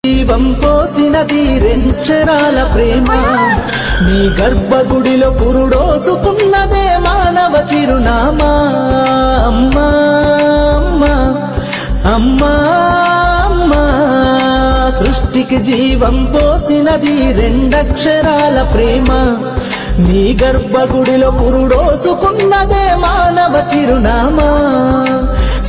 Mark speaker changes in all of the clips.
Speaker 1: జీవం పోసినది రెండక్షరాల ప్రేమ నీ గర్భగుడిలో పురుడోసుకున్నదే మానవ చిరునామా అమ్మా అమ్మా అమ్మా అమ్మా సృష్టికి జీవం పోసినది రెండక్షరాల ప్రేమ నీ గర్భగుడిలో పురుడోసుకున్నదే మానవ చిరునామా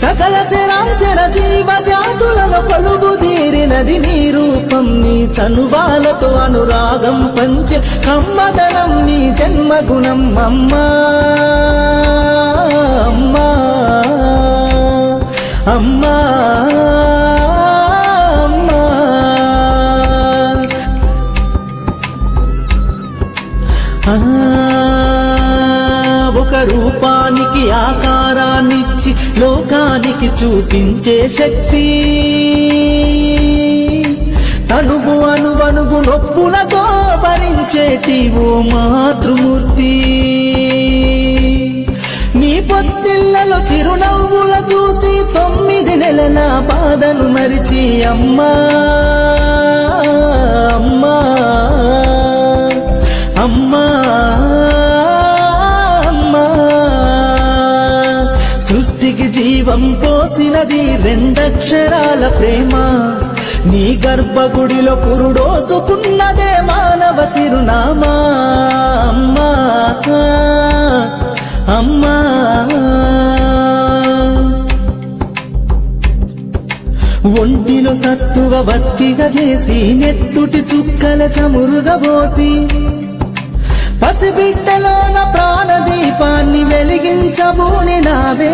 Speaker 1: సకల చరాచర జీవ జాతులను కొలుబుదీరినది నీ రూపం నీ చనువాలతో అనురాగం పంచే కమ్మదనం నీ జన్మగుణం అమ్మా అమ్మా అమ్మా ఒక రూపానికి ఆకారాన్నిచ్చి లోకానికి చూపించే శక్తి తనువు అనువనుగు నొప్పులతో భరించేటి ఓ మాతృమూర్తి నీ పొత్తిళ్లలో చిరునవ్వుల చూసి 9 నెలల బాధను మరిచి అమ్మా అమ్మా అమ్మా సృష్టికి జీవం పోసినది రెండక్షరాల ప్రేమ నీ గర్భగుడిలో పురుడోసుకున్నదే మానవ చిరునామా అమ్మా అమ్మా ఒంటిలో సత్తువ వత్తిగా చేసి నెత్తుటి చుక్కల చమురుగా పోసి పసిబిడ్డలోన ప్రాణదీపాన్ని వెలిగించబూని నావే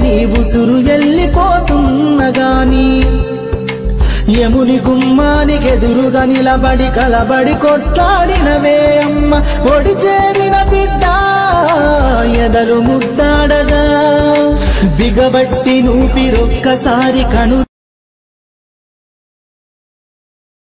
Speaker 1: నీ ఉసురు వెళ్ళిపోతున్నగాని యముని గుమ్మానికెదురుగా నిలబడి కలబడి కొట్లాడినవే అమ్మ ఒడి చేరిన బిడ్డ ఎదలు ముద్దాడగా బిగబట్టి నూపిరొక్కసారి కను